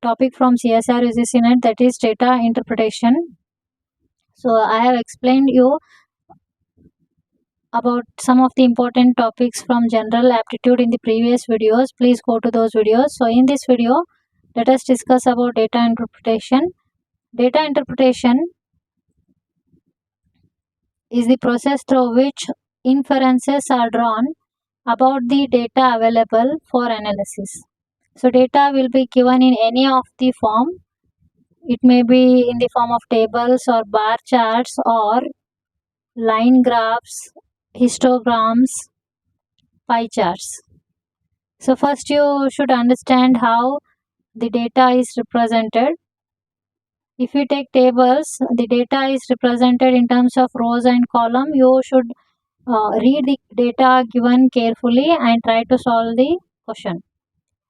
topic from CSIR-UGC NET, that is data interpretation. So I have explained you about some of the important topics from General Aptitude in the previous videos. Please go to those videos. So in this video, let us discuss about data interpretation. Data interpretation is the process through which inferences are drawn about the data available for analysis. So data will be given in any of the form. It may be in the form of tables or bar charts or line graphs, histograms, pie charts. So first you should understand how the data is represented. If you take tables, the data is represented in terms of rows and column. You should read the data given carefully and try to solve the question.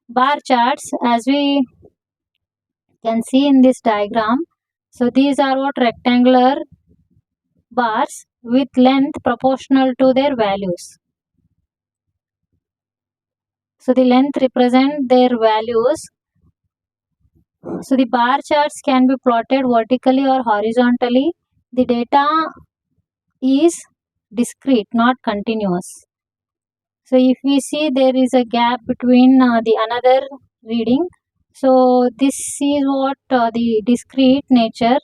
Bar charts, as we can see in this diagram, so these are what rectangular bars with length proportional to their values. So the length represent their values. So the bar charts can be plotted vertically or horizontally. The data is discrete, not continuous. So if we see there is a gap between the another reading, so this is what the discrete nature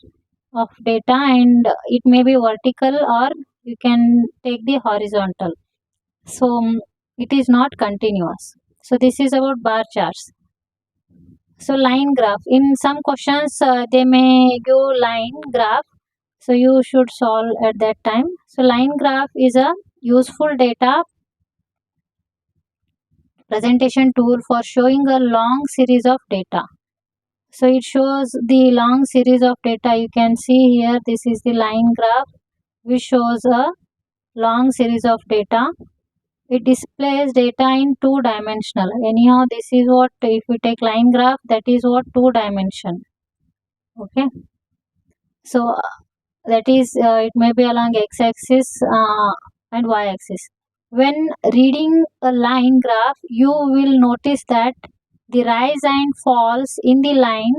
of data, and it may be vertical or you can take the horizontal. So it is not continuous. So this is about bar charts. So line graph, in some questions they may give line graph, so you should solve at that time. So line graph is a useful data presentation tool for showing a long series of data. So it shows the long series of data. You can see here, this is the line graph which shows a long series of data. It displays data in two dimensional. Anyhow, this is what, if we take line graph, that is what 2 dimension. Okay, so that is it may be along x-axis and y-axis. When reading a line graph, you will notice that the rise and falls in the line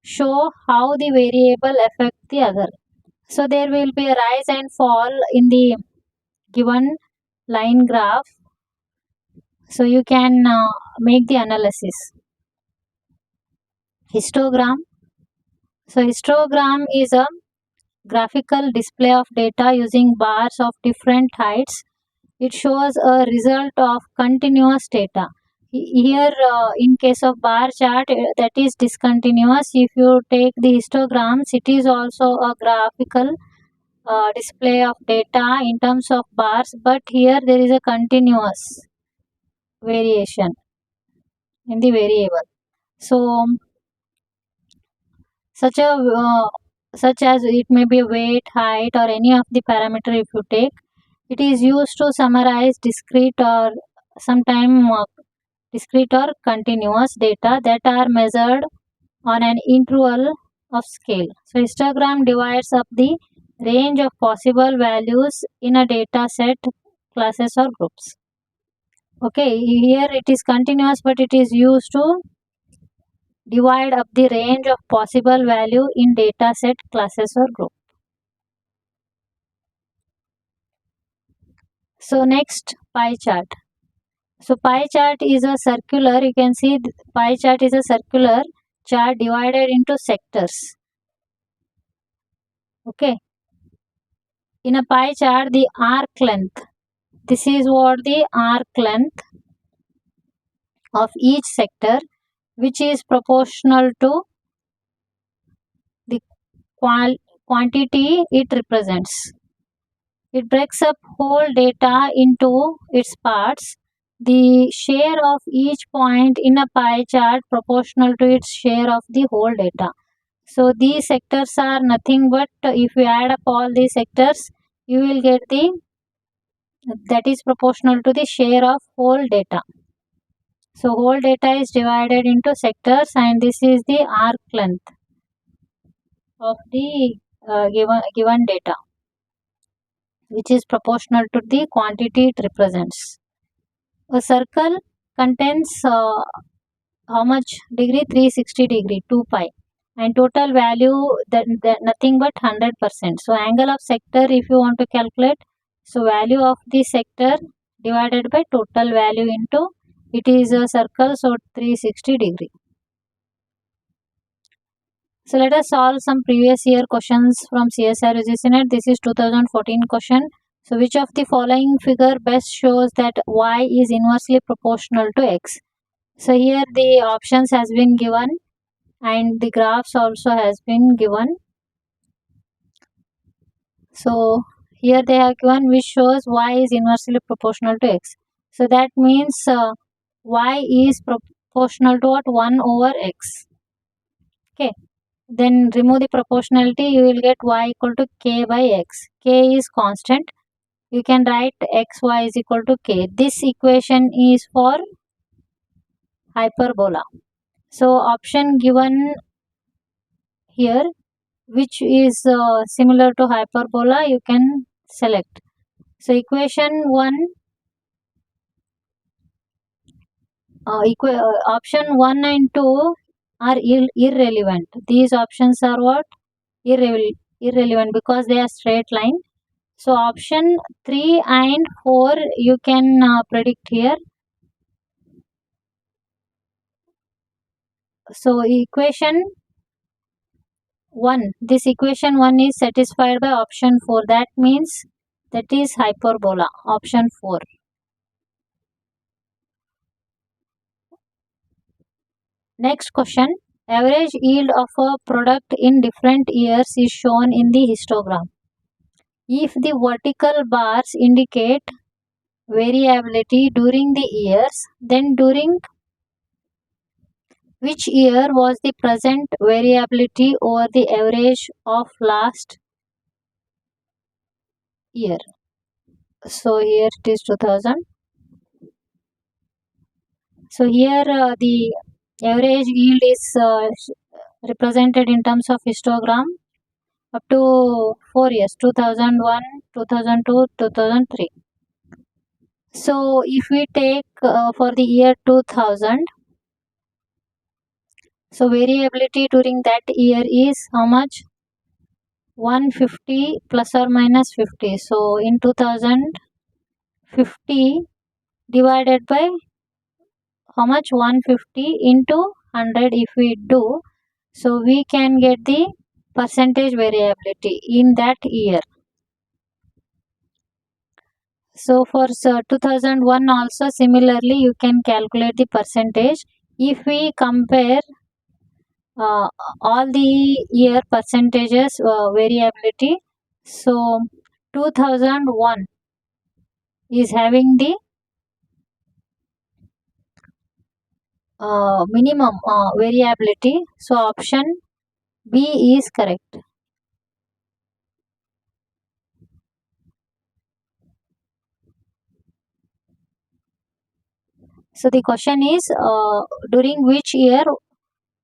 show how the variable affect the other. So there will be a rise and fall in the given line graph. So you can make the analysis. Histogram. So histogram is a graphical display of data using bars of different heights. It shows a result of continuous data. Here in case of bar chart, that is discontinuous. If you take the histograms, it is also a graphical display of data in terms of bars, but here there is a continuous variation in the variable. So such as it may be weight, height, or any of the parameter. If you take, it is used to summarize discrete or sometime discrete or continuous data that are measured on an interval of scale. So histogram divides up the range of possible values in a data set, classes or groups. Okay, here it is continuous, but it is used to divide up the range of possible value in data set, classes or group. So next, pie chart. So pie chart is a circular, you can see pie chart is a circular chart divided into sectors. Okay, in a pie chart, the arc length, this is what the arc length of each sector, which is proportional to the quantity it represents. It breaks up whole data into its parts. The share of each point in a pie chart proportional to its share of the whole data. So these sectors are nothing but, if you add up all these sectors, you will get the, that is proportional to the share of whole data. So whole data is divided into sectors, and this is the arc length of the given data, which is proportional to the quantity it represents. A circle contains how much degree? 360 degree, 2 pi, and total value that nothing but 100%. So angle of sector, if you want to calculate, so value of the sector divided by total value into, it is a circle, so 360 degree. So let us solve some previous year questions from CSIR-UGC NET. This is 2014 question. So which of the following figure best shows that y is inversely proportional to x? So here the options has been given and the graphs also has been given. So here they have given which shows y is inversely proportional to x. So that means y is proportional to what? 1 over x. Okay. Then remove the proportionality, you will get y equal to k by x. K is constant. You can write xy is equal to k. This equation is for hyperbola. So option given here, which is similar to hyperbola, you can select. So equation 1, option 1 and 2 are irrelevant. These options are what? Irrelevant because they are straight line. So option 3 and 4 you can predict here. So equation 1, this equation 1 is satisfied by option 4. That means that is hyperbola, option 4. Next question. Average yield of a product in different years is shown in the histogram. If the vertical bars indicate variability during the years, then during which year was the present variability over the average of last year? So here it is 2000. So here the average yield is represented in terms of histogram up to 4 years, 2001, 2002, 2003. So if we take for the year 2000, so variability during that year is how much? 150 plus or minus 50. So in 2050 divided by how much? 150 into 100 if we do. So we can get the percentage variability in that year. So for 2001 also similarly you can calculate the percentage. If we compare all the year percentages variability, so 2001 is having the minimum variability, so option B is correct. So the question is during which year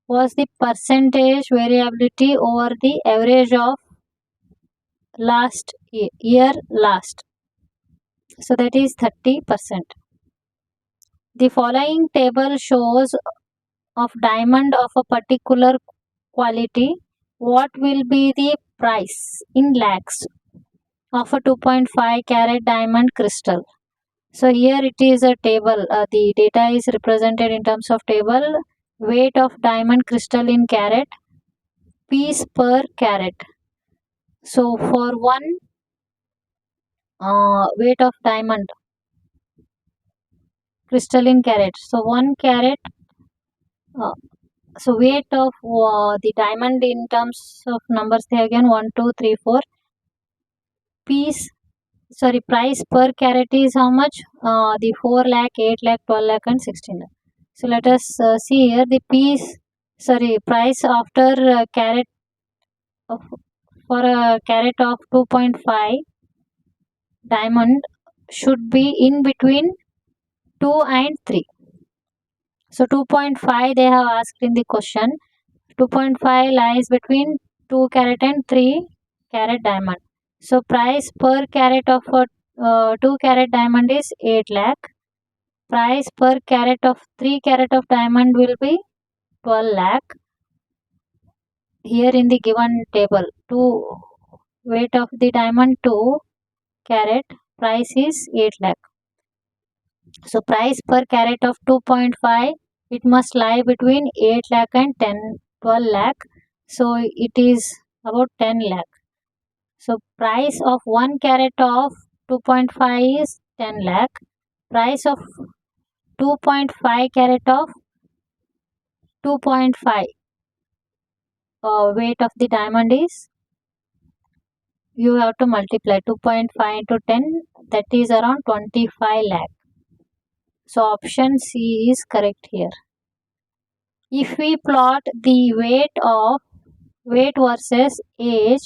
was the percentage variability over the average of last year last? So that is 30%. The following table shows of diamond of a particular quality. What will be the price in lakhs of a 2.5 carat diamond crystal? So here it is a table. The data is represented in terms of table. Weight of diamond crystal in carat, piece per carat. So for one weight of diamond crystal in carat, so 1 carat, so weight of the diamond in terms of numbers they again 1 2 3 4 piece, sorry, price per carat is how much? The 4 lakh, 8 lakh, 12 lakh and 16 lakh. So let us see here the price after carat of, for a carat of 2.5 diamond should be in between 2 and 3. So 2.5 they have asked in the question. 2.5 lies between 2 carat and 3 carat diamond. So price per carat of a 2 carat diamond is 8 lakh. price per carat of 3 carat of diamond will be 12 lakh. Here in the given table, weight of the diamond 2 carat, price is 8 lakh. So price per carat of 2.5, it must lie between 8 lakh and 12 lakh. So it is about 10 lakh. So price of 1 carat of 2.5 is 10 lakh. Price of 2.5 carat of 2.5 weight of the diamond is, you have to multiply 2.5 into 10, that is around 25 lakh. So option C is correct here. If we plot the weight versus age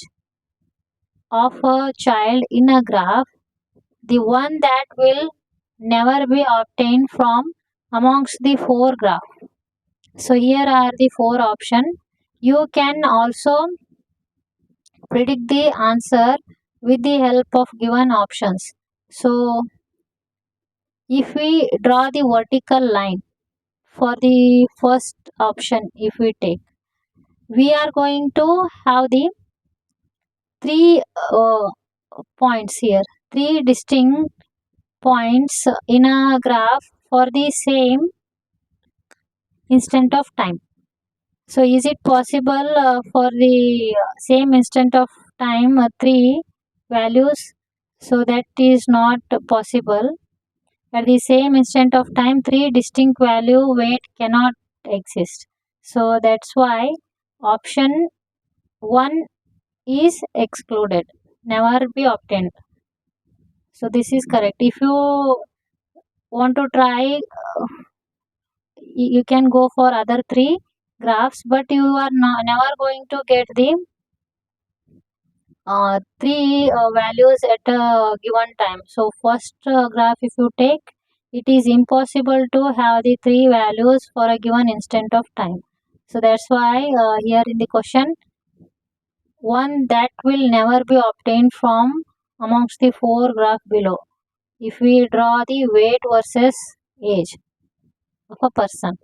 of a child in a graph, the one that will never be obtained from amongst the 4 graphs. So here are the 4 options. You can also predict the answer with the help of given options. So if we draw the vertical line for the first option, if we take, we are going to have the 3 points here, 3 distinct points in a graph for the same instant of time. So is it possible for the same instant of time 3 values? So that is not possible. At the same instant of time 3 distinct value weight cannot exist. So that's why option 1 is excluded, never be obtained. So this is correct. If you want to try, you can go for other 3 graphs, but you are never going to get the 3 values at a given time. So first graph if you take, it is impossible to have the 3 values for a given instant of time. So that's why here in the question, one that will never be obtained from amongst the 4 graph below. If we draw the weight versus age of a person,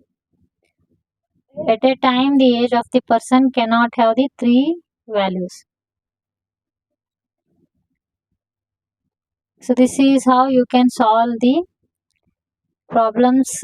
at a time the age of the person cannot have the 3 values. So this is how you can solve the problems